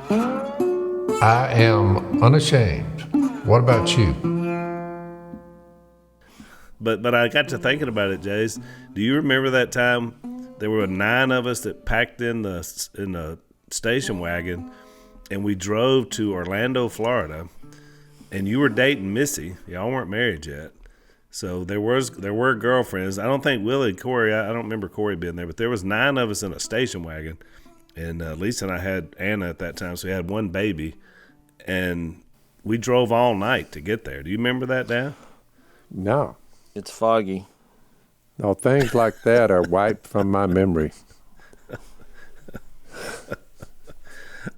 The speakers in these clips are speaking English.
I am unashamed. What about you? But I got to thinking about it, Jase. Do you remember that time there were 9 of us that packed in the station wagon, and we drove to Orlando, Florida, and you were dating Missy. Y'all weren't married yet. So there were girlfriends. I don't think Willie, Corey, I don't remember Corey being there, but there was 9 of us in a station wagon. And Lisa and I had Anna at that time, so we had one baby. And we drove all night to get there. Do you remember that, Dan? No. It's foggy. No, things like that are wiped from my memory.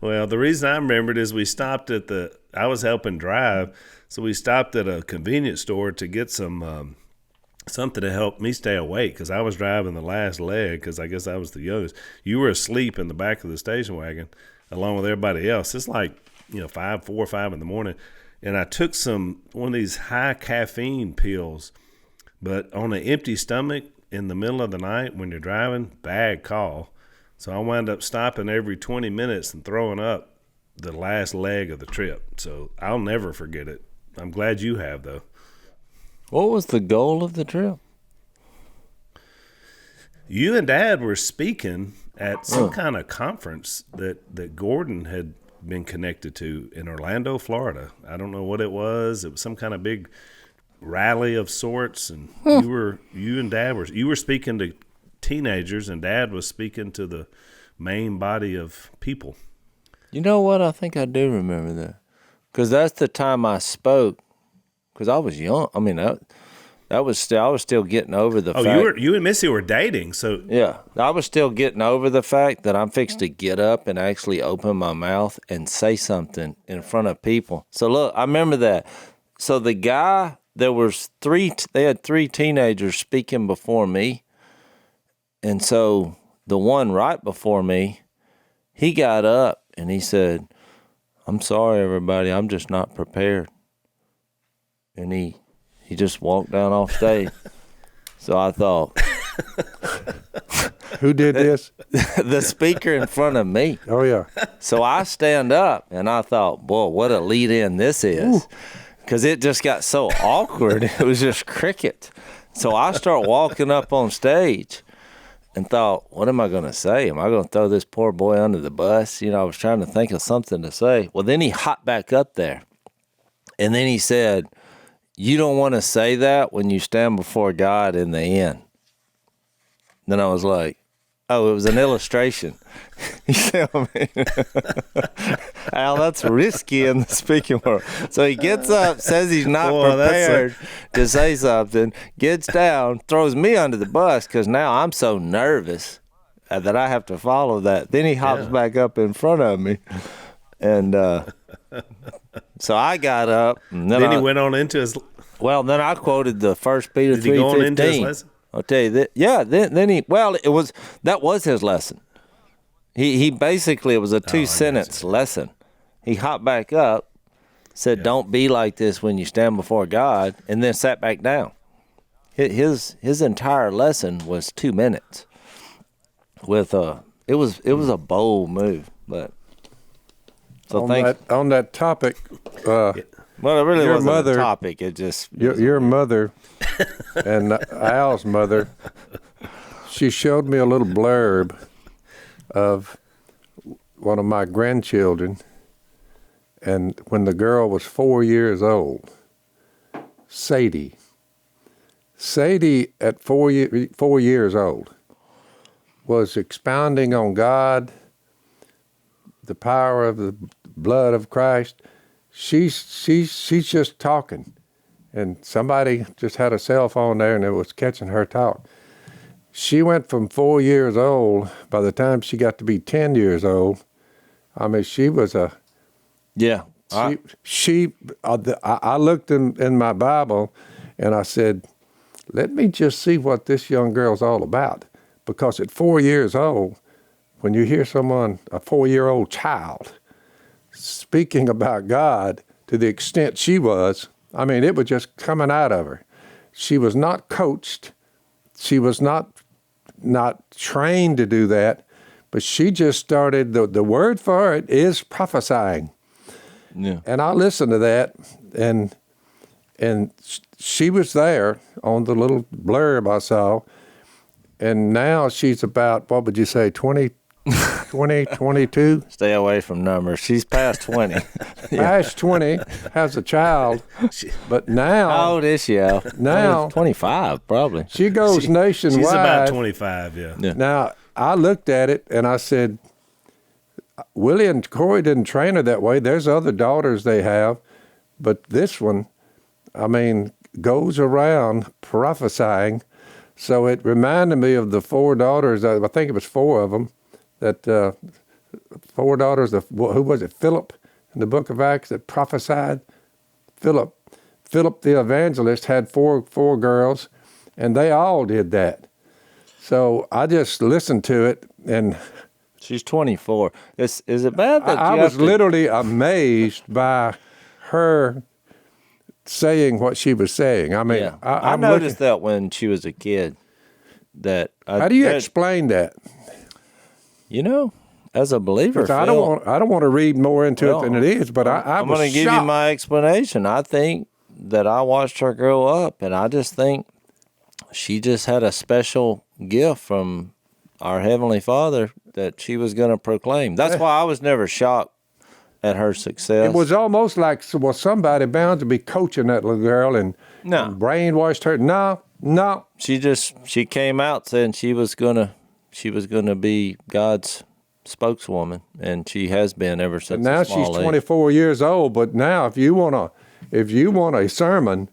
Well, the reason I remembered is we stopped at I was helping drive, so we stopped at a convenience store to get some something to help me stay awake because I was driving the last leg because I guess I was the youngest. You were asleep in the back of the station wagon along with everybody else. It's like, 4 or 5 in the morning. And I took one of these high caffeine pills, but on an empty stomach in the middle of the night when you're driving, bad call. So I wound up stopping every 20 minutes and throwing up the last leg of the trip. So I'll never forget it. I'm glad you have, though. What was the goal of the trip? You and Dad were speaking at some kind of conference that Gordon had been connected to in Orlando, Florida. I don't know what it was. It was some kind of big rally of sorts, and you and Dad were speaking to teenagers, and Dad was speaking to the main body of people. You know what? I think I do remember that. Because that's the time I spoke. Because I was young. I mean, I was still getting over the fact. You and Missy were dating, so. Yeah. I was still getting over the fact that I'm fixed to get up and actually open my mouth and say something in front of people. So look, I remember that. So the guy, they had 3 teenagers speaking before me. And so the one right before me, he got up and he said, "I'm sorry, everybody, I'm just not prepared." And he just walked down off stage. So I thought, Who did this? the speaker in front of me. Oh, yeah. So I stand up and I thought, boy, what a lead in this is. Because it just got so awkward. It was just cricket. So I start walking up on stage and thought, what am I going to say? Am I going to throw this poor boy under the bus? I was trying to think of something to say. Well, then he hopped back up there. And then he said, "You don't want to say that when you stand before God in the end." Then I was like, oh, it was an illustration. You see what I mean? Al, that's risky in the speaking world. So he gets up, says he's not prepared to say something, gets down, throws me under the bus because now I'm so nervous that I have to follow that. Then he hops back up in front of me. And so I got up. And then he went on into his... Well, then I quoted the 1 Peter 3:15. Did he go on into his lesson? I'll tell you that. Yeah, then he. Well, that was his lesson. He basically, it was a 2-sentence lesson. He hopped back up, said, "Don't be like this when you stand before God," and then sat back down. His entire lesson was 2 minutes. With it was a bold move, but so on that topic. Well, it really wasn't a topic. It just your mother and Al's mother. She showed me a little blurb of one of my grandchildren, and when the girl was 4 years old, Sadie. Sadie at 4 years old was expounding on God, the power of the blood of Christ. She's just talking, and somebody just had a cell phone there and it was catching her talk. She went from 4 years old. By the time she got to be 10 years old, I mean, she was a I looked in my Bible and I said, let me just see what this young girl's all about, because at 4 years old, when you hear someone, a 4-year-old child, speaking about God to the extent she was, I mean, it was just coming out of her. She was not coached. She was not trained to do that, but she just started, the word for it is prophesying. Yeah. And I listened to that, and she was there on the little blurb I saw, and now she's about, what would you say, 22? Stay away from numbers. She's past 20. Past 20, has a child, but now... How old is she, Al? Now... 25, probably. She goes nationwide. She's about 25, yeah. Now, I looked at it, and I said, Willie and Corey didn't train her that way. There's other daughters they have, but this one, I mean, goes around prophesying. So it reminded me of the 4 daughters, I think it was 4 of them, that 4 daughters of, who was it, Philip in the book of Acts that prophesied? Philip the evangelist had 4 girls, and they all did that. So I just listened to it, and she's 24. Is it bad that I you was have to... literally amazed by her saying what she was saying. I mean, Yeah. I noticed that when she was a kid. How do you explain that? You know, as a believer, Phil, I don't want to read more into it than it is, but I'm going to give you my explanation. I think that I watched her grow up, and I just think she just had a special gift from our Heavenly Father that she was going to proclaim. That's why I was never shocked at her success. It was almost like, well, somebody bound to be coaching that little girl and brainwashed her. No. She came out saying she was gonna be God's spokeswoman, and she has been ever since. And now she's 24 years old. But now, if you want a sermon,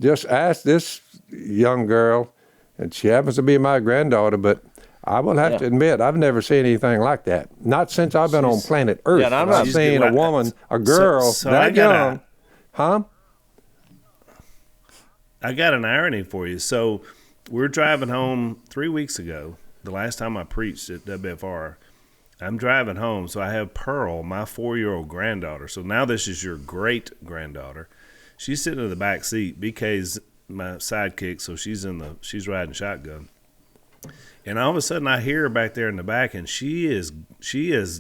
just ask this young girl, and she happens to be my granddaughter. But I will have to admit, I've never seen anything like that. Not since I've been on planet Earth. Yeah, I've not seen a woman, a girl that young. I got an irony for you. So we're driving home 3 weeks ago, the last time I preached at WFR. I'm driving home, so I have Pearl, my 4-year-old granddaughter. So now this is your great-granddaughter. She's sitting in the back seat. BK's my sidekick, so she's riding shotgun. And all of a sudden I hear her back there in the back, and she is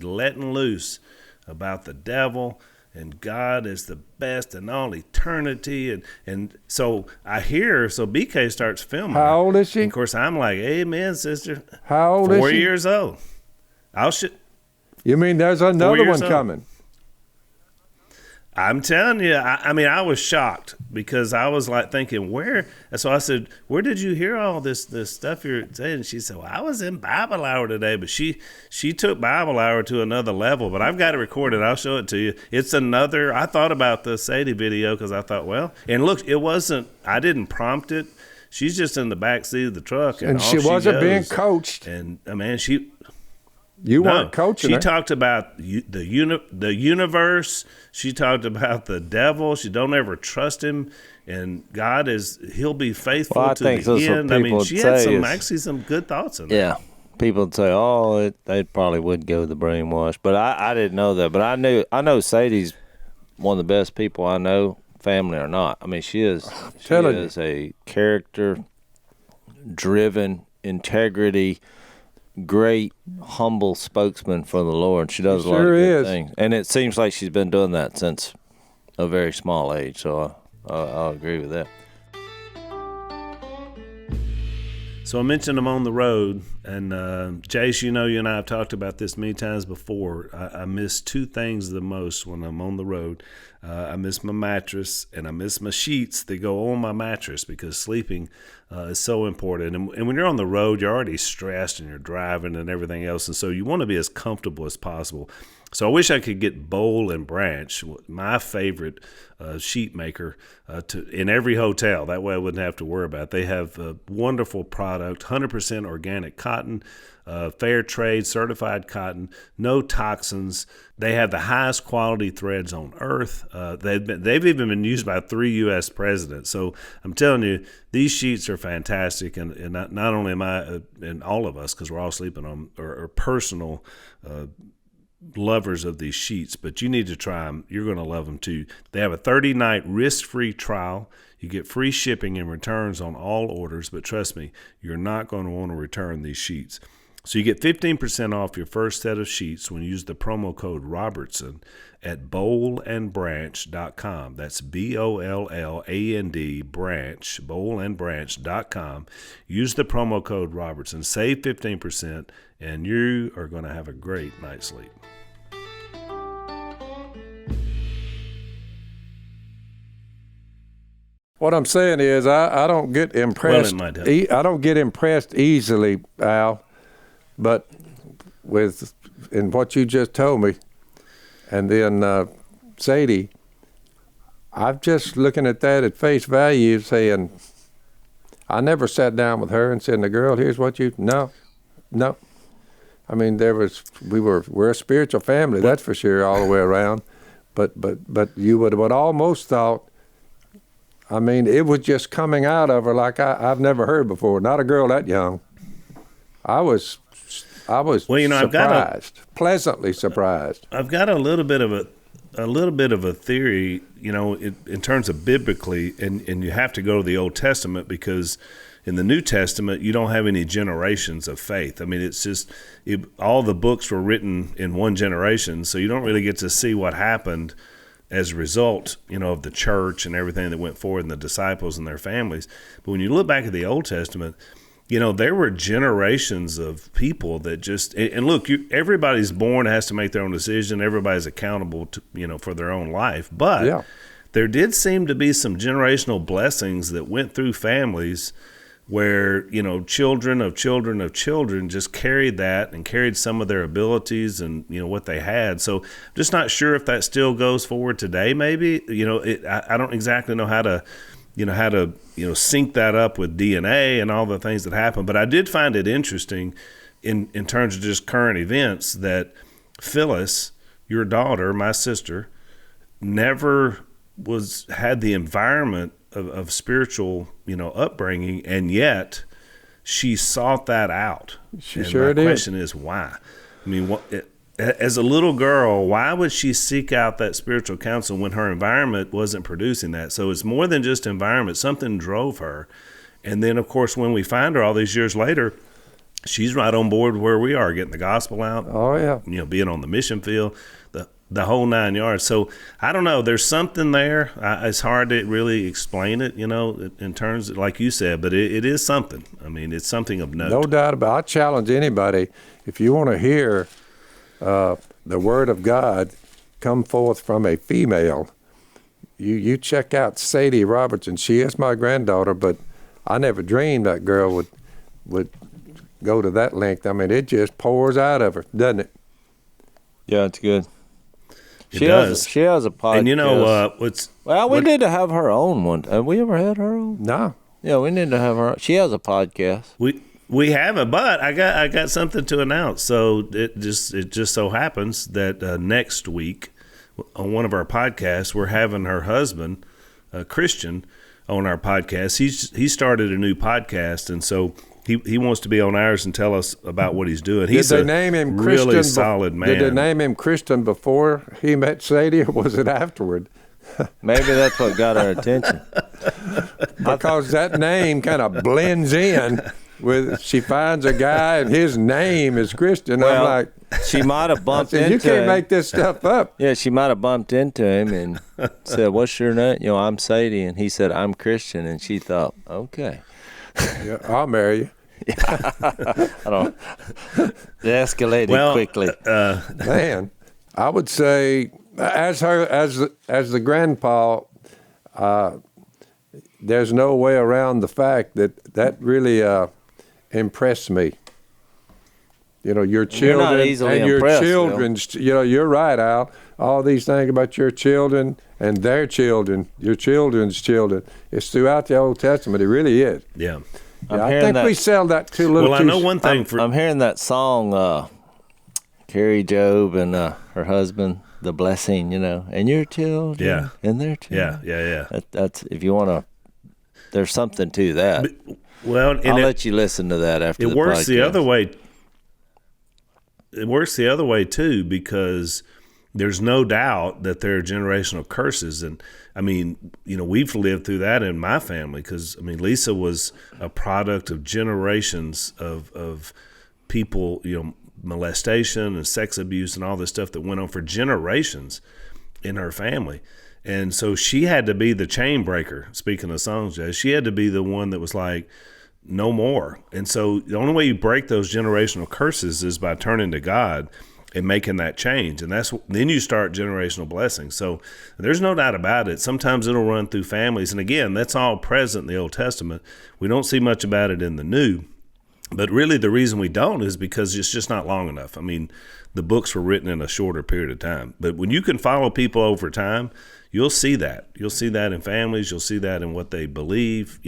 letting loose about the devil, and God is the best in all eternity. And so I hear her, so BK starts filming. How old is she? And of course, I'm like, amen, sister. How old is she? 4 years old. You mean there's another one coming? I'm telling you, I mean, I was shocked because I was like thinking, where? So I said, where did you hear all this stuff you're saying? She said, well, I was in Bible Hour today, but she took Bible Hour to another level. But I've got it recorded. I'll show it to you. It's another. I thought about the Sadie video because I thought, well, and look, it wasn't. I didn't prompt it. She's just in the back seat of the truck, and she wasn't being coached. And I mean, You weren't coaching her. She talked about the universe. She talked about the devil. She don't ever trust him, and God he'll be faithful to the end. I mean, she had some good thoughts in there. Yeah, people would say, they probably would go the brainwash, but I didn't know that. But I know Sadie's one of the best people I know, family or not. I mean, she is a character-driven, integrity, great, humble spokesman for the Lord. She does a lot of good things. And it seems like she's been doing that since a very small age, so I'll agree with that. So I mentioned I'm on the road, and Jase, you and I have talked about this many times before. I miss 2 things the most when I'm on the road. I miss my mattress, and I miss my sheets that go on my mattress because sleeping is so important. And when you're on the road, you're already stressed and you're driving and everything else, and so you want to be as comfortable as possible. So I wish I could get Bowl and Branch, my favorite sheet maker, in every hotel. That way I wouldn't have to worry about it. They have a wonderful product, 100% organic cotton, fair trade, certified cotton, no toxins. They have the highest quality threads on earth. They've even been used by 3 U.S. presidents. So I'm telling you, these sheets are fantastic. And not only am I, and all of us, because we're all sleeping on, are personal lovers of these sheets, but you need to try them. You're going to love them too. They have a 30-night risk-free trial. You get free shipping and returns on all orders, but trust me, you're not going to want to return these sheets. So you get 15% off your first set of sheets when you use the promo code Robertson at bowlandbranch.com. That's BOLLAND branch, bowlandbranch.com. Use the promo code Robertson. Save 15%, and you are going to have a great night's sleep. What I'm saying is, I don't get impressed. Well, it might help. I don't get impressed easily, Al. But in what you just told me, and then Sadie, I'm just looking at that at face value, saying, I never sat down with her and said, "The girl, here's what you." No. I mean, we're a spiritual family, that's for sure, all the way around. But you would have almost thought. I mean, it was just coming out of her like I've never heard before. Not a girl that young. I was well, surprised, pleasantly surprised. I've got a little bit of a theory, in terms of biblically, and you have to go to the Old Testament because in the New Testament you don't have any generations of faith. I mean, it's just all the books were written in one generation, so you don't really get to see what happened as a result, of the church and everything that went forward and the disciples and their families. But when you look back at the Old Testament, there were generations of people that just, and look, everybody's born, has to make their own decision. Everybody's accountable to, for their own life. But there did seem to be some generational blessings that went through families where, children of children of children just carried that and carried some of their abilities and, what they had. So I'm just not sure if that still goes forward today, maybe. I don't exactly know how to sync that up with DNA and all the things that happen. But I did find it interesting in terms of just current events that Phyllis, your daughter, my sister, never had the environment of spiritual, upbringing, and yet she sought that out. She and sure my did. question is why? I mean, as a little girl, why would she seek out that spiritual counsel when her environment wasn't producing that? So it's more than just environment. Something drove her. And then, of course, when we find her all these years later, she's right on board where we are, getting the gospel out. Oh, yeah. Being on the mission field, the whole 9 yards. So I don't know. There's something there. It's hard to really explain it, in terms of, like you said, but it is something. I mean, it's something of note. No doubt about it. I challenge anybody, if you want to hear the word of God come forth from a female, you check out Sadie Robertson. She is my granddaughter, but I never dreamed that girl would go to that length. I mean, it just pours out of her, doesn't it? Yeah, it's good. It does. She has a podcast. We need to have her own one. Have we ever had her own? No. Yeah, we need to have her. She has a podcast. We haven't, but I got something to announce. So it just so happens that next week on one of our podcasts, we're having her husband, Christian, on our podcast. He started a new podcast, and so he wants to be on ours and tell us about what he's doing. He's Did they name him really Christian solid man. Did they name him Christian before he met Sadie, or was it afterward? Maybe that's what got our attention. Because that name kind of blends in with, she finds a guy and his name is Christian. I'm like, she might have bumped into him. You can't make this stuff up. Yeah, she might have bumped into him and said, "What's your name?" I'm Sadie, and he said, "I'm Christian," and she thought, "Okay, yeah, I'll marry you." I don't. It escalated quickly. Man, I would say, as the grandpa, there's no way around the fact that really impressed me. Your children and your children's. You're right, Al. All these things about your children and their children, your children's children. It's throughout the Old Testament. It really is. Yeah. I think we sell that too little. Well, I know one thing. I'm hearing that song, Carrie Job and her husband, The Blessing, and your children, and their children. Yeah. That's if you want to. There's something to that. Well, I'll let you listen to that after the podcast. It works the other way. It works the other way too, because there's no doubt that there are generational curses. And I mean, we've lived through that in my family because, Lisa was a product of generations of people, molestation and sex abuse and all this stuff that went on for generations in her family. And so she had to be the chain breaker. Speaking of songs, Jay, she had to be the one that was like, no more. And so the only way you break those generational curses is by turning to God and making that change. And then you start generational blessings. So there's no doubt about it. Sometimes it'll run through families. And again, that's all present in the Old Testament. We don't see much about it in the New. But really the reason we don't is because it's just not long enough. I mean, the books were written in a shorter period of time. But when you can follow people over time, you'll see that. You'll see that in families. You'll see that in what they believe,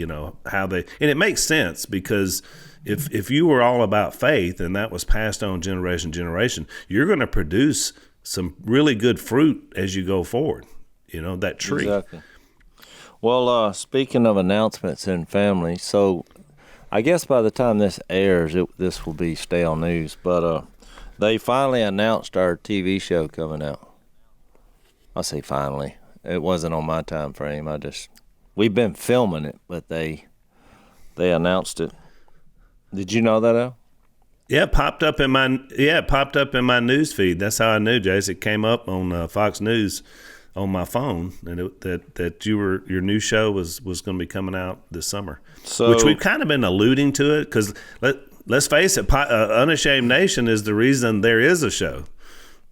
how they, and it makes sense because if you were all about faith and that was passed on generation to generation, you're going to produce some really good fruit as you go forward, that tree. Exactly. Well, speaking of announcements in family, so I guess by the time this airs, this will be stale news, but they finally announced our TV show coming out. I say finally. It wasn't on my time frame. We've been filming it, but they announced it. Did you know that, Al? Yeah, it popped up in my news feed. That's how I knew, Jase. It came up on Fox News on my phone, and that your new show was going to be coming out this summer. So, which we've kind of been alluding to it because let's face it, Unashamed Nation is the reason there is a show.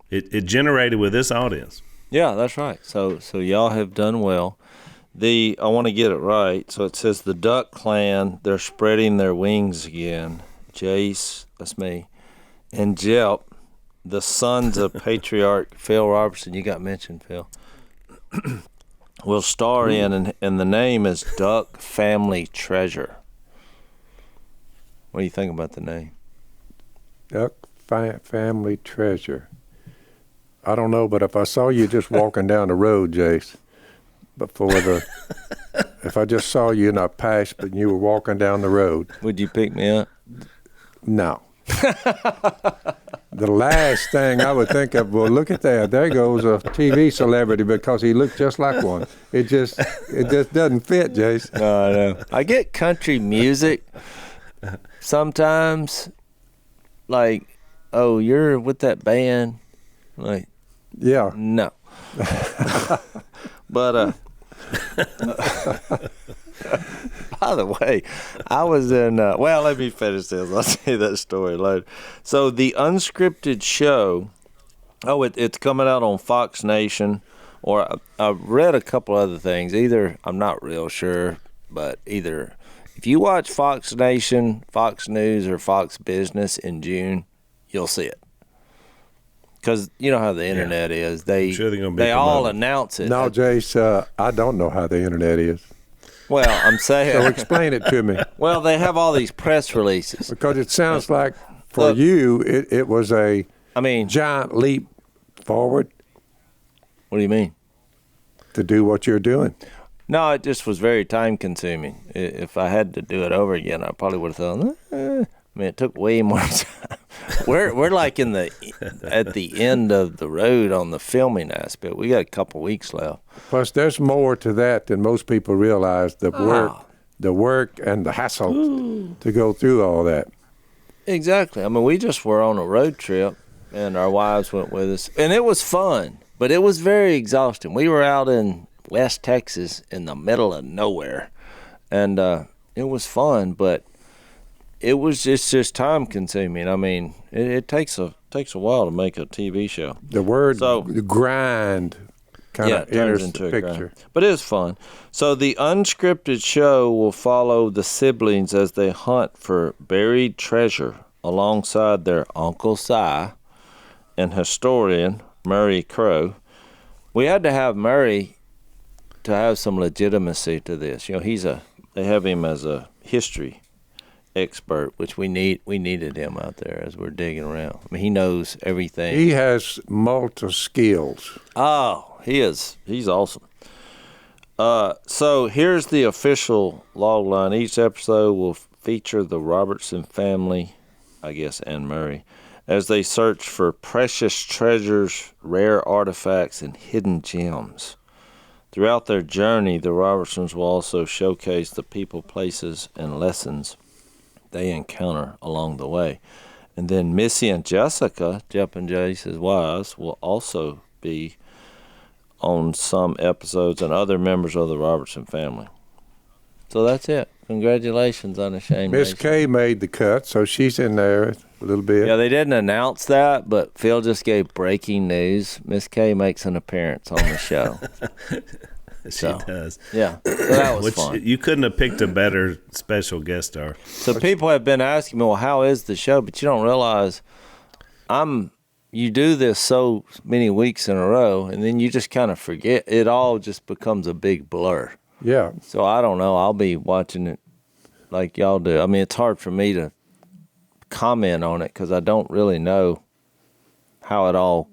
It generated with this audience. Yeah, that's right. So y'all have done well. I want to get it right. So it says the Duck Clan, they're spreading their wings again. Jase, that's me, and Jelp, the sons of patriarch Phil Robertson, you got mentioned, Phil, will star in, and the name is Duck Family Treasure. What do you think about the name? Duck Family Treasure. I don't know, but if I saw you just walking down the road, Jase, if I just saw you and I passed, but you were walking down the road. Would you pick me up? No. The last thing I would think of, well, look at that. There goes a TV celebrity because he looked just like one. It just doesn't fit, Jase. No, I know. I get country music sometimes, like, oh, you're with that band? Like, yeah. No. But, by the way, I was in, let me finish this. I'll tell you that story later. So the unscripted show, it's coming out on Fox Nation, or I read a couple other things. Either, I'm not real sure, but either if you watch Fox Nation, Fox News, or Fox Business in June, you'll see it. Because you know how the internet is. They all announce it. No, Jase, I don't know how the internet is. Well, I'm saying. So explain it to me. Well, they have all these press releases. Because it sounds like for you, it was a giant leap forward. What do you mean? To do what you're doing. No, it just was very time consuming. If I had to do it over again, I probably would have thought, it took way more time. We're like at the end of the road on the filming aspect. We got a couple weeks left. Plus, there's more to that than most people realize. The work and the hassle to go through all that. Exactly. We just were on a road trip, and our wives went with us, and it was fun, but it was very exhausting. We were out in West Texas in the middle of nowhere, and it was fun, but it's just time consuming. It takes a while to make a TV show. The word grind kind of turns into the picture. But it is fun. So the unscripted show will follow the siblings as they hunt for buried treasure alongside their Uncle Si and historian Murray Crow. We had to have Murray to have some legitimacy to this. They have him as a history expert, which we needed him out there as we're digging around. He knows everything. He has multi skills. Oh, he's awesome. So here's the official log line. Each episode will feature the Robertson family, I guess, and Murray, as they search for precious treasures, rare artifacts, and hidden gems. Throughout their journey, the Robertsons will also showcase the people, places, and lessons they encounter along the way. And then Missy and Jessica, Jeff and Jase's wives, will also be on some episodes, and other members of the Robertson family. So that's it. Congratulations, Unashamed. Miss Nation. Kay made the cut, so she's in there a little bit. Yeah, they didn't announce that, but Phil just gave breaking news. Miss Kay makes an appearance on the show. She does. Yeah, so that was fun. You couldn't have picked a better special guest star. So people have been asking me, well, how is the show? But you don't realize you do this so many weeks in a row, and then you just kind of forget. It all just becomes a big blur. Yeah. So I don't know. I'll be watching it like y'all do. I mean, it's hard for me to comment on it because I don't really know how it all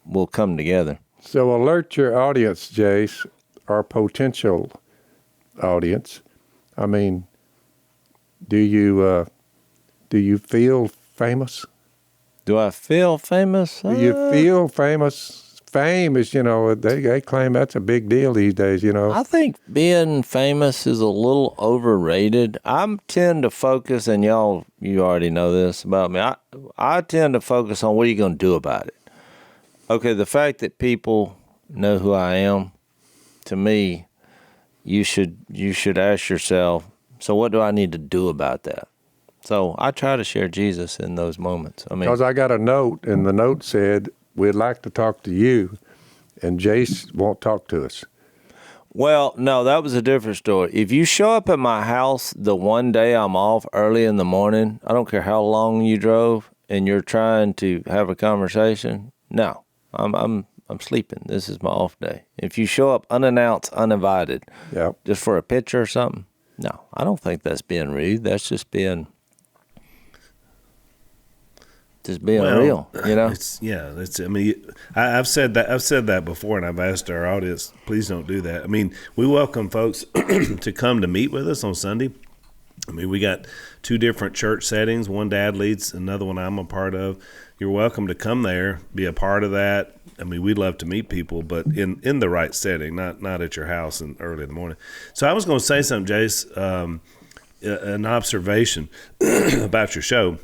will come together. So alert your audience, Jase, our potential audience. I mean, do you feel famous? Do I feel famous? Do you feel famous? Fame is, they claim that's a big deal these days, I think being famous is a little overrated. I tend to focus, and you already know this about me, I tend to focus on what are you going to do about it. Okay, the fact that people know who I am, to me, you should ask yourself, so what do I need to do about that? So I try to share Jesus in those moments. I mean, because I got a note, and the note said, we'd like to talk to you, and Jase won't talk to us. Well, no, that was a different story. If you show up at my house the one day I'm off early in the morning, I don't care how long you drove, and you're trying to have a conversation, no, I'm sleeping. This is my off day. If you show up unannounced, uninvited, just for a picture or something, no, I don't think that's being rude. That's just being real, I mean, I've said that before, and I've asked our audience, please don't do that. I mean, we welcome folks to come to meet with us on Sunday. I mean, we got 2 different church settings. One Dad leads, another one I'm a part of. You're welcome to come there, be a part of that. I mean, we'd love to meet people, but in the right setting, not at your house and early in the morning. So I was going to say something, Jase, an observation about your show.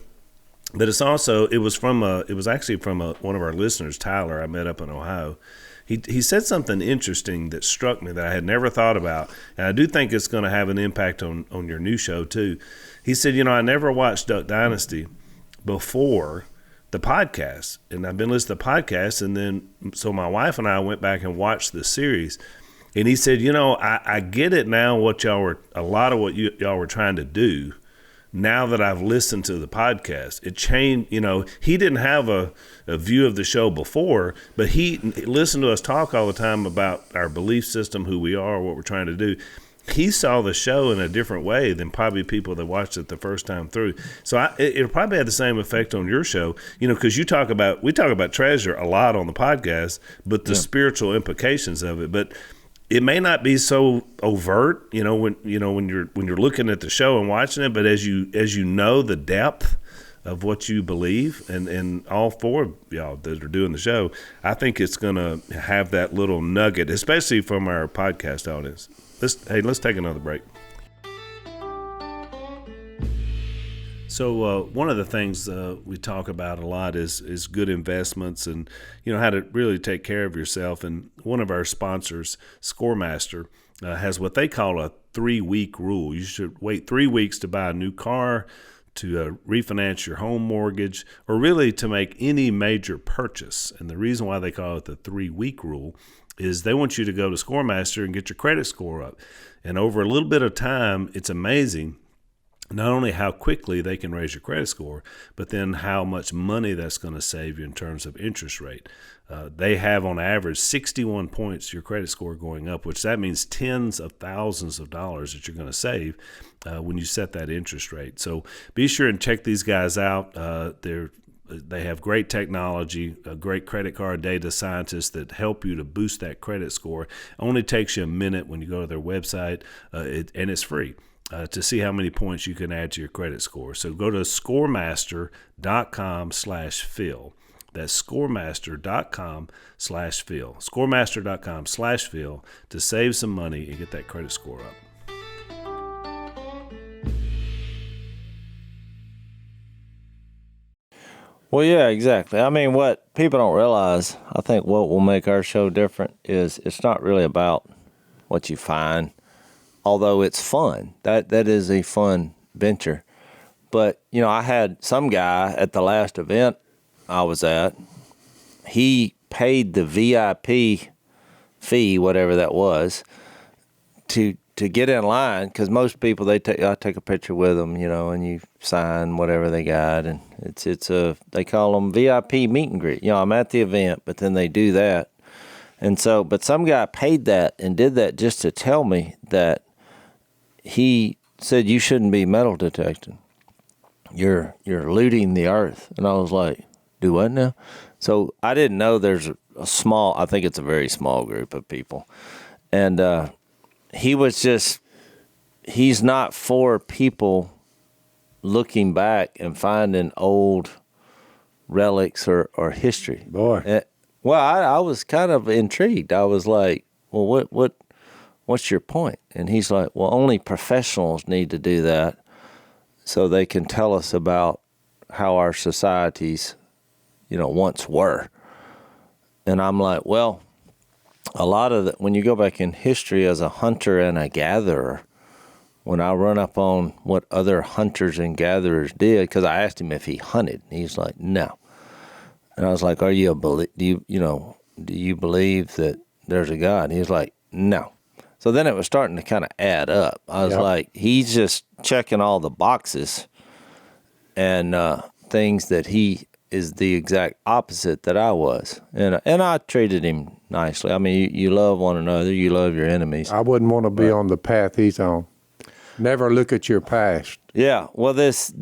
But it was actually from one of our listeners, Tyler, I met up in Ohio. He said something interesting that struck me that I had never thought about, and I do think it's going to have an impact on your new show too. He said, I never watched Duck Dynasty before the podcast, and I've been listening to the podcast, and then so my wife and I went back and watched the series, and he said, I get it now a lot of what y'all were trying to do. Now that I've listened to the podcast, it changed. He didn't have a view of the show before, but he listened to us talk all the time about our belief system, who we are, what we're trying to do. He saw the show in a different way than probably people that watched it the first time through. So it'll probably have the same effect on your show, because we talk about treasure a lot on the podcast, but the spiritual implications of it. But it may not be so overt, when you're looking at the show and watching it, but as you know the depth of what you believe, and all 4 of y'all that are doing the show, I think it's going to have that little nugget, especially from our podcast audience. Let's take another break. So one of the things we talk about a lot is good investments and how to really take care of yourself. And one of our sponsors, Scoremaster, has what they call a 3-week rule. You should wait 3 weeks to buy a new car, to refinance your home mortgage, or really to make any major purchase. And the reason why they call it the 3-week rule is they want you to go to Scoremaster and get your credit score up. And over a little bit of time, it's amazing not only how quickly they can raise your credit score, but then how much money that's going to save you in terms of interest rate. They have on average 61 points your credit score going up, which that means tens of thousands of dollars that you're going to save when you set that interest rate. So be sure and check these guys out. They have great technology, great credit card data scientists that help you to boost that credit score. It only takes you a minute when you go to their website, and it's free. To see how many points you can add to your credit score. So go to scoremaster.com/Phil. That's scoremaster.com/Phil. Scoremaster.com/Phil to save some money and get that credit score up. Well, yeah, exactly. I mean, what people don't realize, I think what will make our show different is it's not really about what you find, although it's fun. That is a fun venture. But, you know, I had some guy at the last event I was at, he paid the VIP fee, whatever that was, to get in line, because most people, I take a picture with them, you know, and you sign whatever they got, and they call them VIP meet and greet. You know, I'm at the event, but then they do that. And so, but some guy paid that and did that just to tell me that he said, you shouldn't be metal detecting. You're looting the earth. And I was like, do what now? So I didn't know there's a small, I think it's a very small group of people. And he's not for people looking back and finding old relics or history. Boy. Well, I was kind of intrigued. I was like, well, what's your point? And he's like, well, only professionals need to do that so they can tell us about how our societies, you know, once were. And I'm like, well, a lot of when you go back in history as a hunter and a gatherer, when I run up on what other hunters and gatherers did, because I asked him if he hunted, and he's like, no. And I was like, do you believe that there's a God? And he was like, no. So then it was starting to kind of add up. I was like, he's just checking all the boxes and things that he is the exact opposite that I was. And I treated him nicely. I mean, you love one another. You love your enemies. I wouldn't want to be on the path he's on. Never look at your past. Yeah. Well, this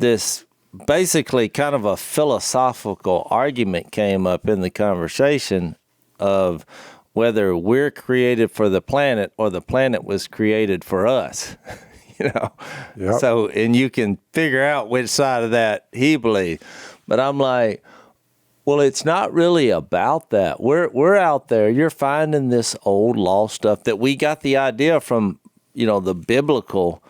basically kind of a philosophical argument came up in the conversation of whether we're created for the planet or the planet was created for us. You know? Yep. So, and you can figure out which side of that he believed. But I'm like, well, it's not really about that. We're out there. You're finding this old lost stuff that we got the idea from, you know, the biblical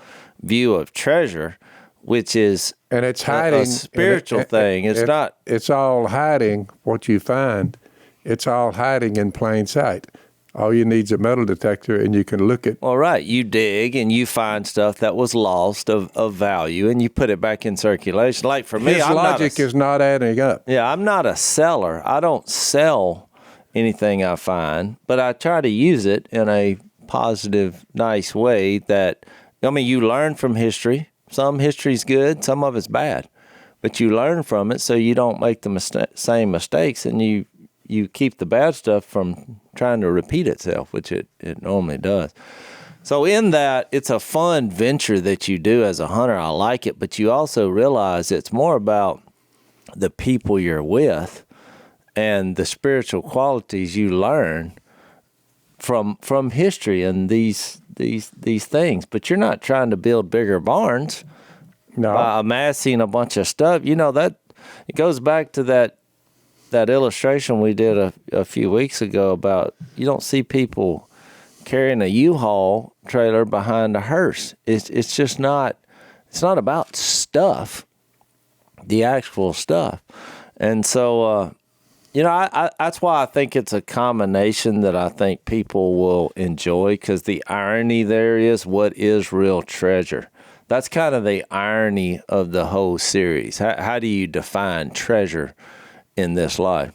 view of treasure, which is and it's hiding a spiritual thing. It's all hiding what you find. It's all hiding in plain sight. All you need is a metal detector, and you can look at. All right, you dig and you find stuff that was lost of value, and you put it back in circulation. Like for me, his logic is not adding up. Yeah, I'm not a seller. I don't sell anything I find, but I try to use it in a positive, nice way. That I mean, you learn from history. Some history's good, some of it's bad, but you learn from it so you don't make the same mistakes, and you keep the bad stuff from trying to repeat itself, which it normally does. So in that, it's a fun venture that you do as a hunter. I like it, but you also realize it's more about the people you're with and the spiritual qualities you learn from history and these things. But you're not trying to build bigger barns by amassing a bunch of stuff. You know, that it goes back to that illustration we did a few weeks ago about you don't see people carrying a U-Haul trailer behind a hearse. It's just not, it's not about stuff, the actual stuff. And so, you know, I that's why I think it's a combination that I think people will enjoy, because the irony there is, what is real treasure? That's kind of the irony of the whole series. How do you define treasure in this life?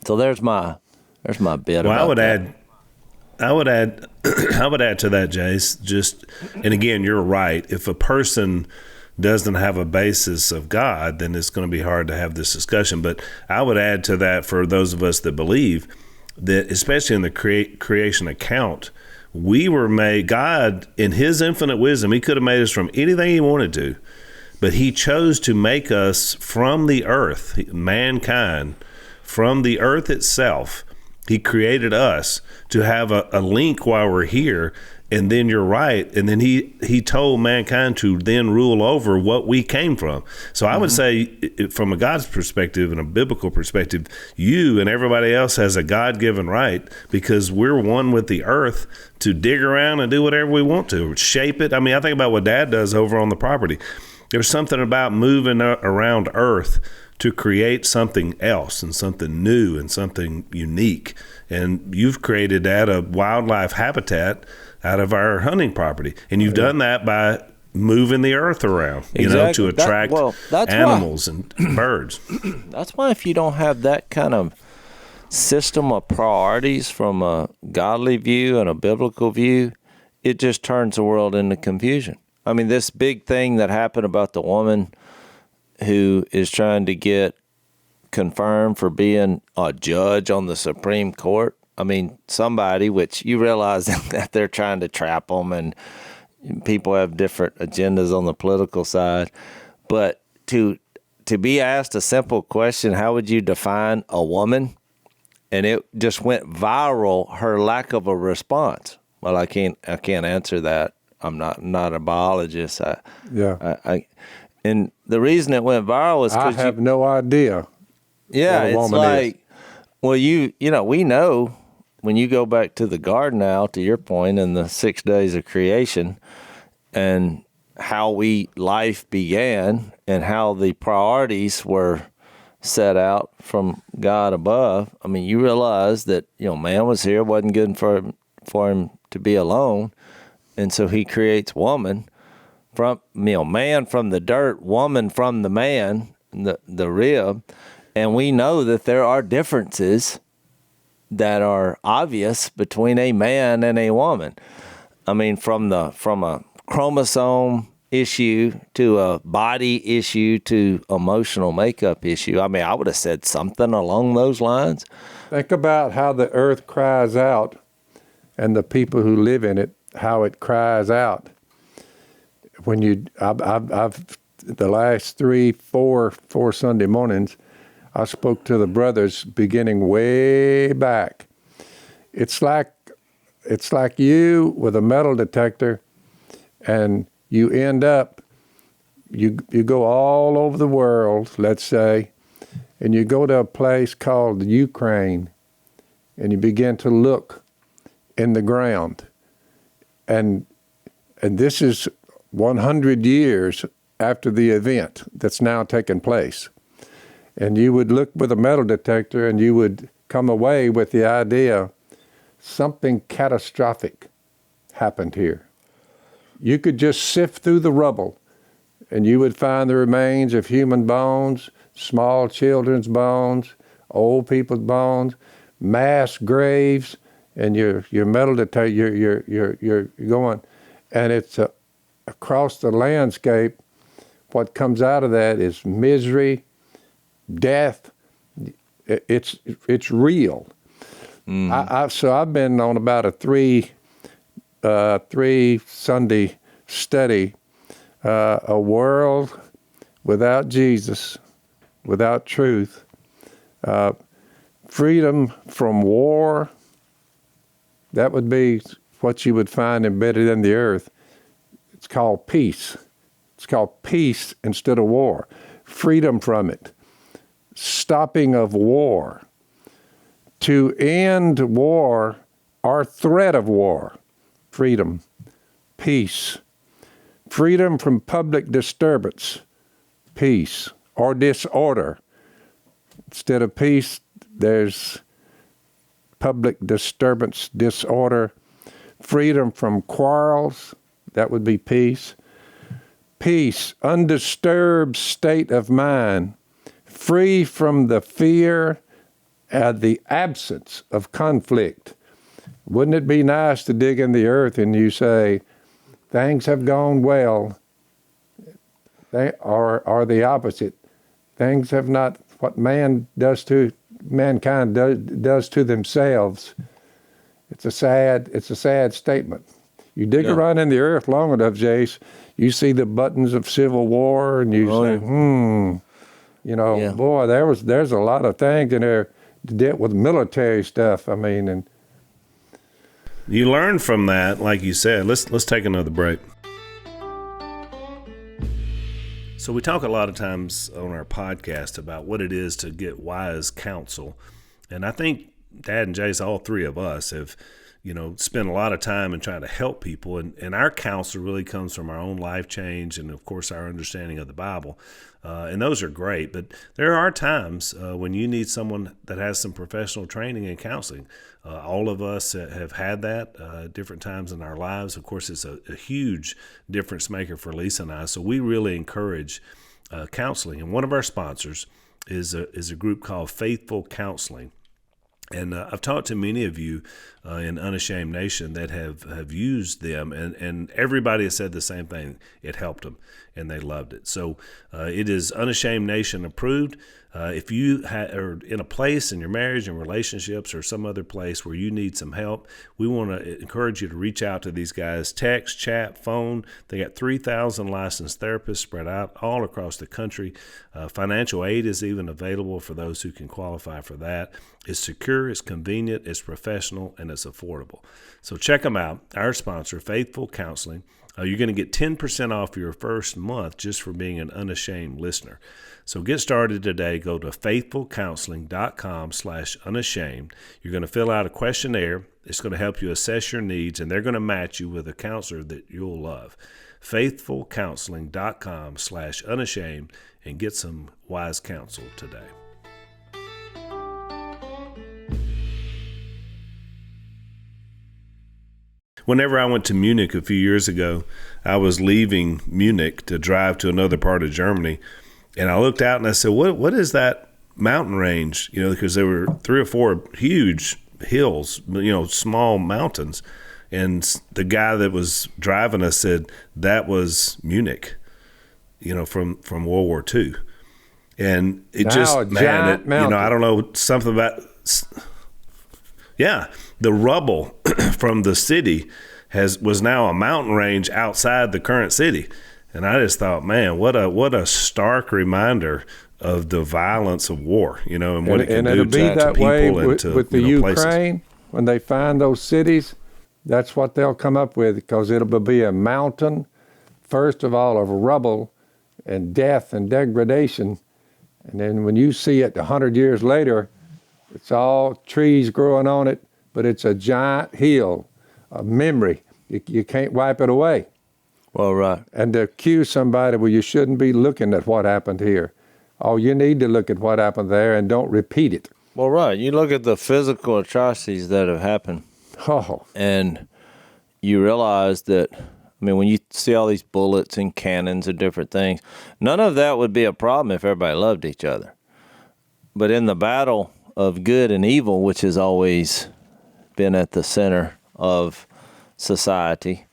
So there's my bit. Well, about I would add to that, Jase. Just, and again, you're right. If a person doesn't have a basis of God, then it's going to be hard to have this discussion. But I would add to that, for those of us that believe that, especially in the creation account, we were made. God, in His infinite wisdom, He could have made us from anything He wanted to. But He chose to make us from the earth, mankind, from the earth itself. He created us to have a link while we're here. And then you're right. And then he told mankind to then rule over what we came from. So I would say, from a God's perspective and a biblical perspective, you and everybody else has a God-given right, because we're one with the earth, to dig around and do whatever we want to, shape it. I mean, I think about what Dad does over on the property. There's something about moving around earth to create something else and something new and something unique. And you've created that a wildlife habitat out of our hunting property. And you've done that by moving the earth around, to attract animals and birds. That's why if you don't have that kind of system of priorities from a godly view and a biblical view, it just turns the world into confusion. I mean, this big thing that happened about the woman who is trying to get confirmed for being a judge on the Supreme Court. I mean, somebody, which you realize that they're trying to trap them, and people have different agendas on the political side. But to be asked a simple question, how would you define a woman? And it just went viral, her lack of a response. Well, I can't answer that. I'm not a biologist. And the reason it went viral is because I have no idea. Yeah, it's like, well, we know when you go back to the garden now, to your point, in the 6 days of creation, and how life began, and how the priorities were set out from God above. I mean, you realize that man was here, wasn't good for him to be alone, and so he creates woman from man from the dirt, woman from the man, the rib, and we know that there are differences that are obvious between a man and a woman. I mean, from a chromosome issue to a body issue to emotional makeup issue. I mean, I would have said something along those lines. Think about how the earth cries out and the people who live in it, how it cries out. When I've the last four Sunday mornings, I spoke to the brothers beginning way back. It's like you with a metal detector, and you end up, you go all over the world, let's say, and you go to a place called Ukraine, and you begin to look in the ground. And this is 100 years after the event that's now taken place. And you would look with a metal detector, and you would come away with the idea something catastrophic happened here. You could just sift through the rubble, and you would find the remains of human bones, small children's bones, old people's bones, mass graves, and your metal detector, you're going, and it's across the landscape. What comes out of that is misery, death. It's real. So I've been on about a three Sunday study, a world without Jesus, without truth, freedom from war. That would be what you would find embedded in the earth. It's called peace. It's called peace instead of war. Freedom from it. Stopping of war. To end war or threat of war. Freedom. Peace. Freedom from public disturbance. Peace. Or disorder. Instead of peace, there's public disturbance, disorder. Freedom from quarrels. That would be peace. Peace, undisturbed state of mind, free from the fear and the absence of conflict. Wouldn't it be nice to dig in the earth and you say, things have gone well, or the opposite. Things have not, what mankind does to themselves. It's a sad statement. You dig around in the earth long enough, Jase, you see the buttons of civil war, and you say, boy, there's a lot of things in there to deal with military stuff. I mean, and you learn from that, like you said. Let's take another break. So we talk a lot of times on our podcast about what it is to get wise counsel, and I think Dad and Jase, all three of us, have spend a lot of time in trying to help people. And our counsel really comes from our own life change and, of course, our understanding of the Bible. And those are great. But there are times when you need someone that has some professional training in counseling. All of us have had that different times in our lives. Of course, it's a huge difference maker for Lisa and I. So we really encourage counseling. And one of our sponsors is a group called Faithful Counseling. And I've talked to many of you in Unashamed Nation that have used them, and everybody has said the same thing. It helped them, and they loved it. So it is Unashamed Nation approved. If you are in a place in your marriage and relationships or some other place where you need some help, we want to encourage you to reach out to these guys. Text, chat, phone. They got 3,000 licensed therapists spread out all across the country. Financial aid is even available for those who can qualify for that. It's secure, it's convenient, it's professional, and it's affordable. So check them out. Our sponsor, Faithful Counseling. You're going to get 10% off your first month just for being an Unashamed listener. So get started today. Go to faithfulcounseling.com/unashamed. You're going to fill out a questionnaire. It's going to help you assess your needs, and they're going to match you with a counselor that you'll love. faithfulcounseling.com/unashamed, and get some wise counsel today. Whenever I went to Munich a few years ago, I was leaving Munich to drive to another part of Germany, and I looked out and I said, what is that mountain range? Because there were 3 or 4 huge hills, small mountains. And the guy that was driving us said that was Munich, from World War II. And it I don't know, something about, the rubble from the city was now a mountain range outside the current city. And I just thought, man, what a stark reminder of the violence of war, and what it can do to people and to with the Ukraine, places. When they find those cities, that's what they'll come up with, because it'll be a mountain, first of all, of rubble and death and degradation. And then when you see it 100 years later, it's all trees growing on it, but it's a giant hill of memory. You can't wipe it away. Well, right. And to accuse somebody, well, you shouldn't be looking at what happened here. Oh, you need to look at what happened there and don't repeat it. Well, right. You look at the physical atrocities that have happened, and you realize that, when you see all these bullets and cannons and different things, none of that would be a problem if everybody loved each other. But in the battle of good and evil, which has always been at the center of society,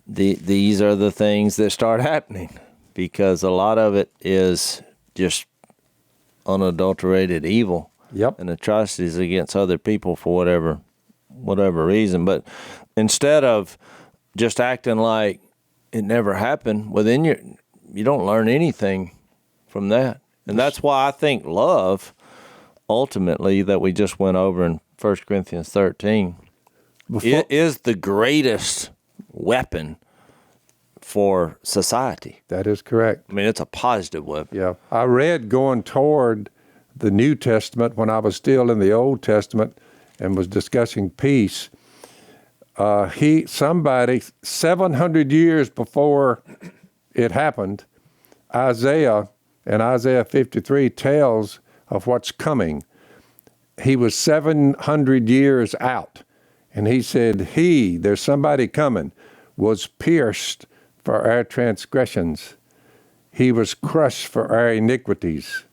these are the things that start happening, because a lot of it is just unadulterated evil and atrocities against other people for whatever reason. But instead of just acting like it never happened, well, then you don't learn anything from that. And that's why I think love, ultimately, that we just went over in 1 Corinthians 13, it is the greatest weapon for society. That is correct. It's a positive weapon. Yeah. I read going toward the New Testament when I was still in the Old Testament and was discussing peace. Somebody 700 years before it happened, Isaiah 53 tells of what's coming. He was 700 years out, and he said, there's somebody coming, was pierced for our transgressions. He was crushed for our iniquities.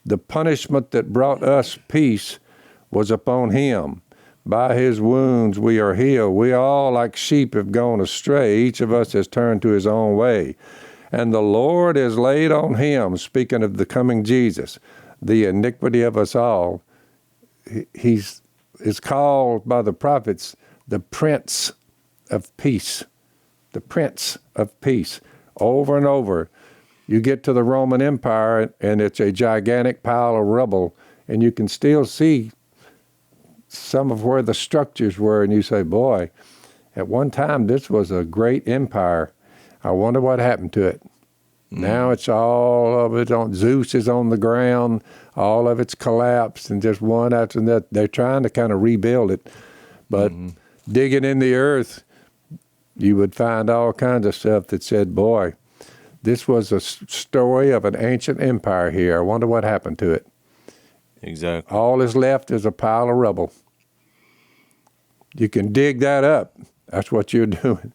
The punishment that brought us peace was upon him. By his wounds we are healed. We all like sheep have gone astray. Each of us has turned to his own way. And the Lord has laid on him, speaking of the coming Jesus, the iniquity of us all. He is called by the prophets the Prince of Peace. The Prince of Peace. Over and over. You get to the Roman Empire, and it's a gigantic pile of rubble, and you can still see some of where the structures were, and you say, boy, at one time this was a great empire. I wonder what happened to it. Now it's all of it on, Zeus is on the ground, all of it's collapsed, and just one after that. They're trying to kind of rebuild it, but digging in the earth, you would find all kinds of stuff that said, boy, this was a story of an ancient empire here. I wonder what happened to it. Exactly. All that's left is a pile of rubble. You can dig that up. That's what you're doing.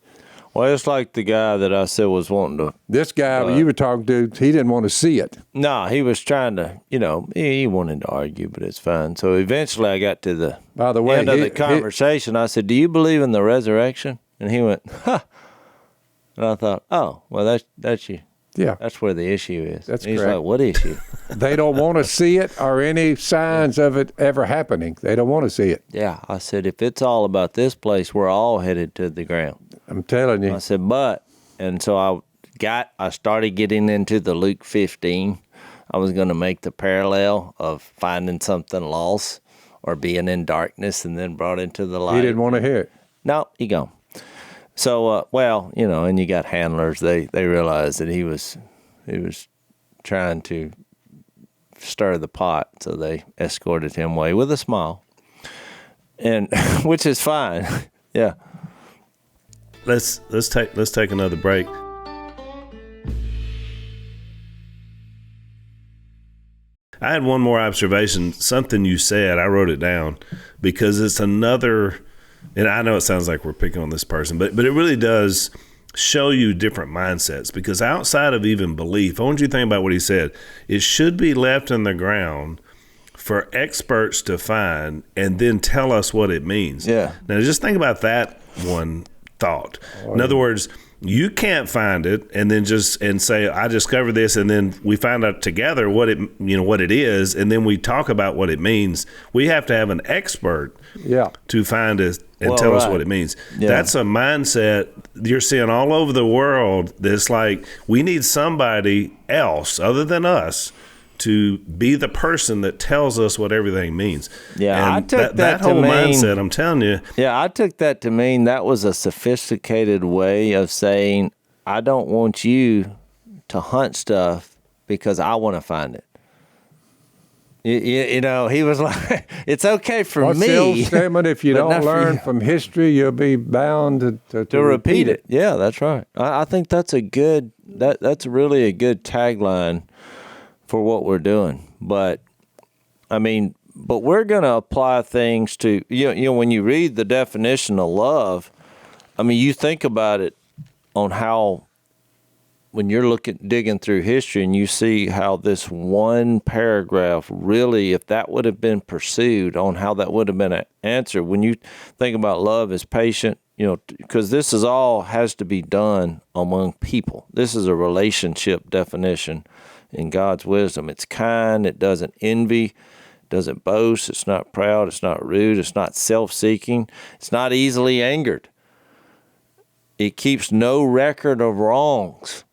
Well, it's like the guy that I said was wanting to. This guy you were talking to, he didn't want to see it. No, he was trying to, he wanted to argue, but it's fine. So eventually I got to the By the way, end of the conversation. I said, do you believe in the resurrection? And he went, ha. And I thought, oh, well, that's you. Yeah. That's where the issue is. That's and he's correct. like, what issue? They don't want to see it or any signs of it ever happening. They don't want to see it. Yeah. I said, if it's all about this place, we're all headed to the ground. I'm telling you. I said, and so I started getting into the Luke 15. I was going to make the parallel of finding something lost or being in darkness and then brought into the light. He didn't want to hear it. No, he gone. So, and you got handlers. They realized that he was trying to stir the pot, so they escorted him away with a smile, and which is fine. Yeah. Let's take another break. I had one more observation. Something you said, I wrote it down because it's another. And I know it sounds like we're picking on this person, but it really does show you different mindsets, because outside of even belief, I want you to think about what he said. It should be left in the ground for experts to find and then tell us what it means. Yeah. Now, just think about that one thought. In other words, you can't find it and then say, I discovered this, and then we find out together what it is, and then we talk about what it means. We have to have an expert to find it and tell us what it means. Yeah. That's a mindset you're seeing all over the world. That's like, we need somebody else other than us to be the person that tells us what everything means. Yeah, and I took that whole to mean, mindset, I'm telling you. Yeah, I took that to mean that was a sophisticated way of saying, I don't want you to hunt stuff because I want to find it. He was like, it's okay for What's me. the old statement? If you don't learn from history, you'll be bound to repeat it. Yeah, that's right. I think that's that's really a good tagline for what we're doing. But we're going to apply things to, when you read the definition of love, you think about it on how, when you're digging through history and you see how this one paragraph really, if that would have been pursued, on how that would have been an answer. When you think about love as patient, because this is all has to be done among people. This is a relationship definition in God's wisdom. It's kind, it doesn't envy, doesn't boast, it's not proud, it's not rude, it's not self-seeking, it's not easily angered. It keeps no record of wrongs.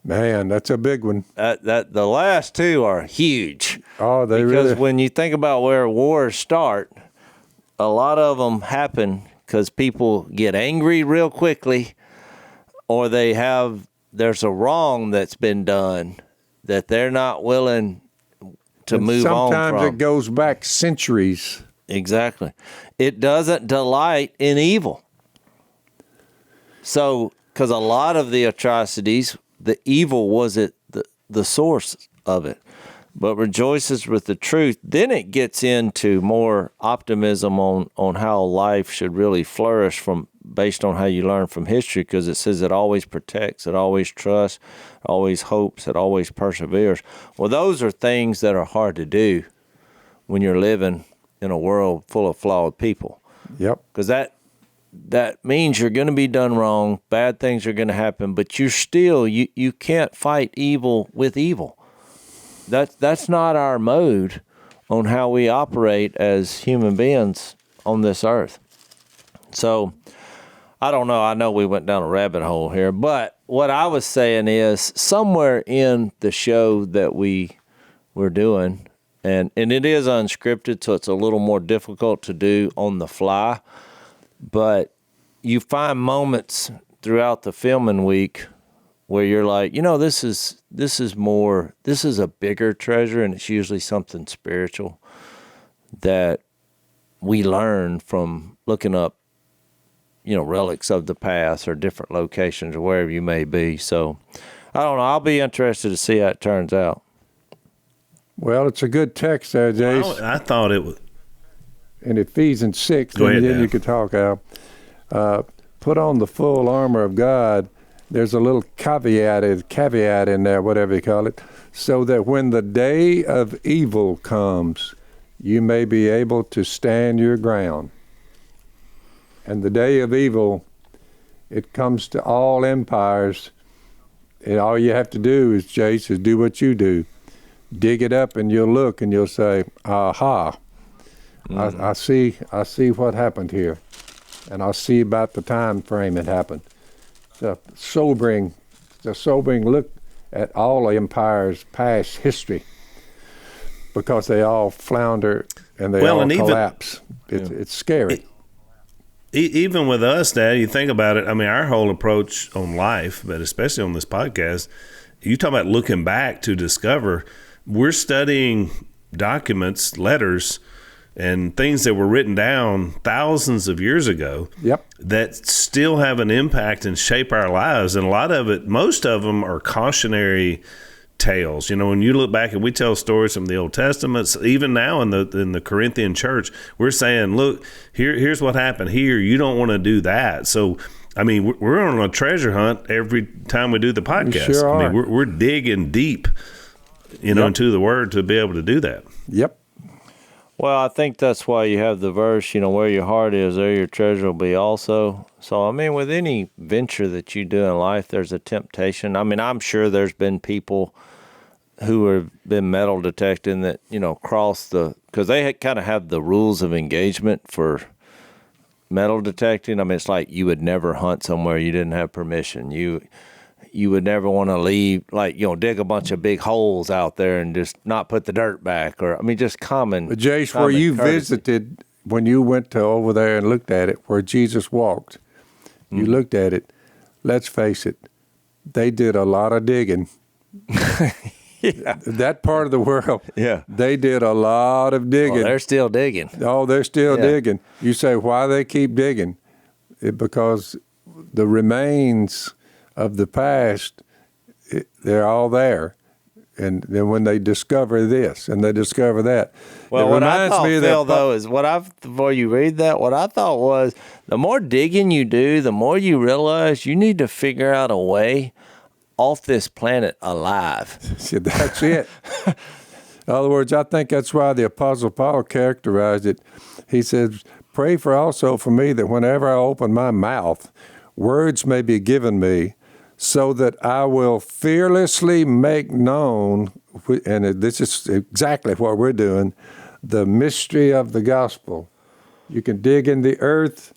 Man, that's a big one. That the last two are huge. Oh, because when you think about where wars start, a lot of them happen because people get angry real quickly, or there's a wrong that's been done that they're not willing to move on from. Sometimes it goes back centuries. Exactly. It doesn't delight in evil. So, because a lot of the atrocities, the evil was the source of it, but rejoices with the truth. Then it gets into more optimism on how life should really flourish based on how you learn from history, because it says it always protects, it always trusts, always hopes, it always perseveres. Well, those are things that are hard to do when you're living in a world full of flawed people. Yep. Because that means you're going to be done wrong, bad things are going to happen, but you're still, you can't fight evil with evil. That's not our mode on how we operate as human beings on this earth. So, I don't know. I know we went down a rabbit hole here, but what I was saying is somewhere in the show that we're doing, and it is unscripted, so it's a little more difficult to do on the fly, but you find moments throughout the filming week where you're like, this is a bigger treasure, and it's usually something spiritual that we learn from looking up relics of the past or different locations or wherever you may be. So I don't know. I'll be interested to see how it turns out. Well, it's a good text there, Jase. Well, I thought it was. In Ephesians 6, Go ahead, and then Dan. you could talk, Al. Put on the full armor of God. There's a little caveat in there, whatever you call it, so that when the day of evil comes, you may be able to stand your ground. And the day of evil, it comes to all empires, and all you have to do is, Jase, is do what you do. Dig it up, and you'll look, and you'll say, aha, I see what happened here, and I see about the time frame it happened. It's a sobering look at all empires' past history, because they all flounder and they all collapse. It's scary. Even with us, Dad, you think about it. I mean, our whole approach on life, but especially on this podcast, you talk about looking back to discover. We're studying documents, letters, and things that were written down thousands of years ago. Yep. That still have an impact and shape our lives. And a lot of it, most of them are cautionary tales. When you look back and we tell stories from the Old Testament, even now in the Corinthian church, we're saying, look, here's what happened here. You don't want to do that. So, I mean, we're on a treasure hunt every time we do the podcast. We sure are. I mean, we're digging deep, into the Word to be able to do that. Yep. Well, I think that's why you have the verse, where your heart is, there your treasure will be also. So, I mean, with any venture that you do in life, there's a temptation. I mean, I'm sure there's been people who have been metal detecting that, cross because they kind of have the rules of engagement for metal detecting. I mean, it's like you would never hunt somewhere you didn't have permission. You would never want to leave, dig a bunch of big holes out there and just not put the dirt back, or, I mean, just common. But Jase, where you visited, when you went to over there and looked at it, where Jesus walked, you looked at it, let's face it, they did a lot of digging. Yeah. That part of the world, they did a lot of digging. Well, they're still digging. Oh, they're still digging. You say, why they keep digging? Because the remains of the past, they're all there. And then when they discover this and they discover that. Well, what I thought, Phil, though, is before you read that, what I thought was the more digging you do, the more you realize you need to figure out a way off this planet alive. See, that's it. In other words, I think that's why the Apostle Paul characterized it. He says, pray also for me that whenever I open my mouth, words may be given me, so that I will fearlessly make known, and this is exactly what we're doing, the mystery of the gospel. You can dig in the earth.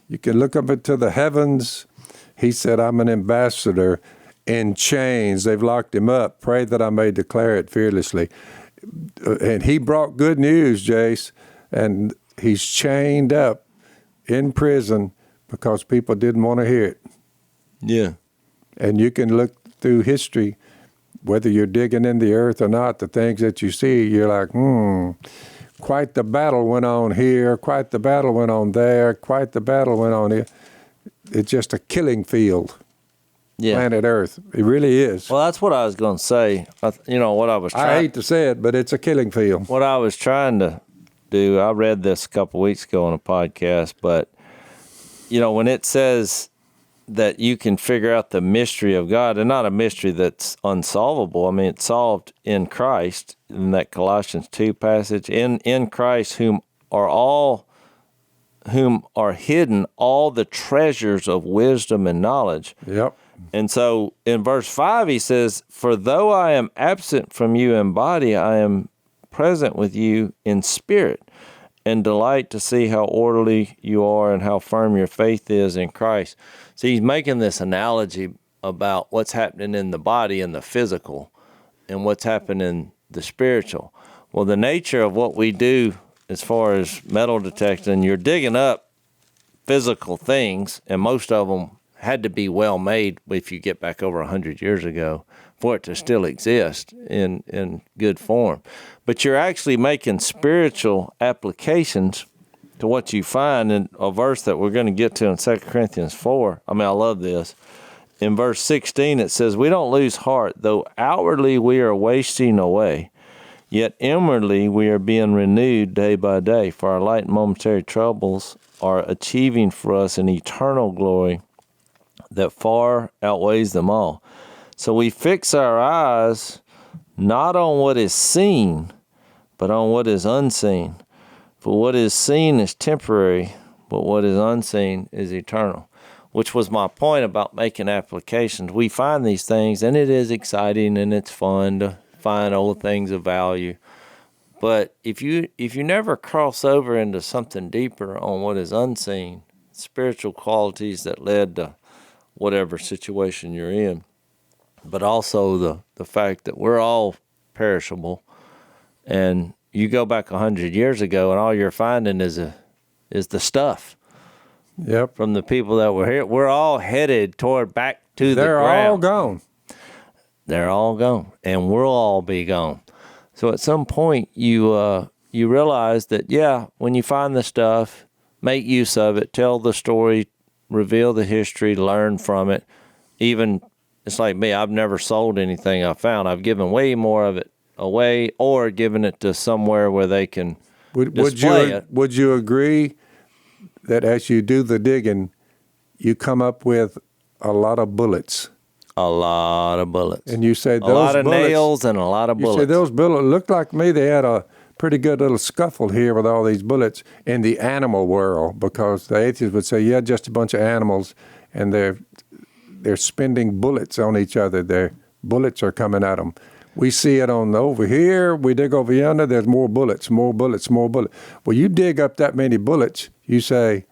You can look up into the heavens. He said, I'm an ambassador in chains. They've locked him up. Pray that I may declare it fearlessly. And he brought good news, Jase, and he's chained up in prison because people didn't want to hear it. Yeah. And you can look through history, whether you're digging in the earth or not, the things that you see, you're like, quite the battle went on here, quite the battle went on there, quite the battle went on here. It's just a killing field, planet Earth. It really is. Well, that's what I was going to say. What I was trying... I hate to say it, but it's a killing field. What I was trying to do, I read this a couple weeks ago on a podcast, but, when it says that you can figure out the mystery of God, and not a mystery that's unsolvable. I mean, it's solved in Christ, in that Colossians 2 passage. In Christ, whom are hidden all the treasures of wisdom and knowledge. Yep. And so in verse 5, he says, for though I am absent from you in body, I am present with you in spirit, and delight to see how orderly you are and how firm your faith is in Christ. So he's making this analogy about what's happening in the body and the physical and what's happening in the spiritual. Well, the nature of what we do as far as metal detecting, you're digging up physical things, and most of them had to be well made if you get back over 100 years ago for it to still exist in good form. But you're actually making spiritual applications to what you find in a verse that we're going to get to in 2 Corinthians 4. I mean, I love this. In verse 16, it says, "We don't lose heart, though outwardly we are wasting away. Yet inwardly we are being renewed day by day, for our light and momentary troubles are achieving for us an eternal glory that far outweighs them all." So we fix our eyes not on what is seen, but on what is unseen. For what is seen is temporary, but what is unseen is eternal. Which was my point about making applications. We find these things, and it is exciting, and it's fun to find old things of value. But if you never cross over into something deeper on what is unseen, spiritual qualities that led to whatever situation you're in, but also the fact that we're all perishable, and you go back 100 years ago, and all you're finding is the stuff. Yep. From the people that were here. We're all headed toward back to the ground. They're all gone. They're all gone, and we'll all be gone. So at some point, you realize that, when you find the stuff, make use of it, tell the story, reveal the history, learn from it. Even, it's like me, I've never sold anything I found. I've given way more of it away or given it to somewhere where they can display it. Would you agree that as you do the digging, you come up with a lot of bullets? A lot of bullets. And you say those a lot of bullets, nails and a lot of bullets. You say those bullets looked like me. They had a pretty good little scuffle here with all these bullets in the animal world, because the atheists would say, just a bunch of animals, and they're spending bullets on each other. Their bullets are coming at them. We see it on over here. We dig over yonder. There's more bullets, more bullets, more bullets. Well, you dig up that many bullets, you say,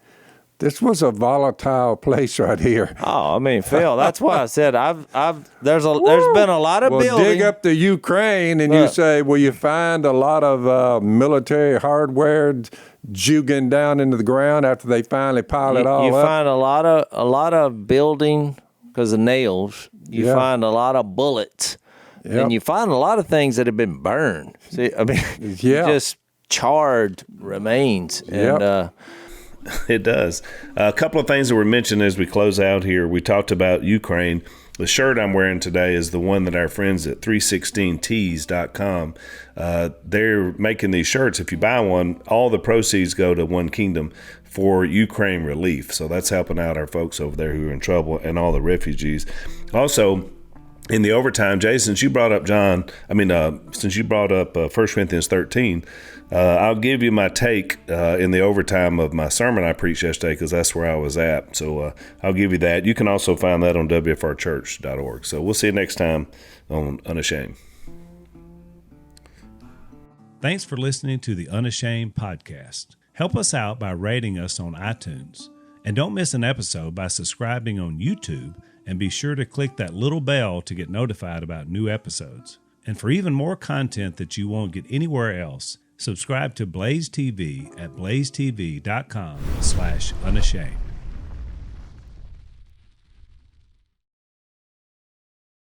this was a volatile place right here. Oh, I mean, Phil, that's why I said there's been a lot of building. Dig up the Ukraine, and you say, well, you find a lot of military hardware jugging down into the ground after they finally pile it all up. You find a lot of building because of nails. You find a lot of bullets. Yep. And you find a lot of things that have been burned. See, I mean, just charred remains. And it does. A couple of things that were mentioned as we close out here. We talked about Ukraine. The shirt I'm wearing today is the one that our friends at 316tees.com, they're making these shirts. If you buy one, all the proceeds go to One Kingdom for Ukraine relief. So that's helping out our folks over there who are in trouble and all the refugees. Also, in the overtime, Jay, since you brought up 1 Corinthians 13, I'll give you my take in the overtime of my sermon I preached yesterday, because that's where I was at. So I'll give you that. You can also find that on wfrchurch.org. So we'll see you next time on Unashamed. Thanks for listening to the Unashamed podcast. Help us out by rating us on iTunes. And don't miss an episode by subscribing on YouTube, and be sure to click that little bell to get notified about new episodes. And for even more content that you won't get anywhere else, subscribe to Blaze TV at blazetv.com/unashamed.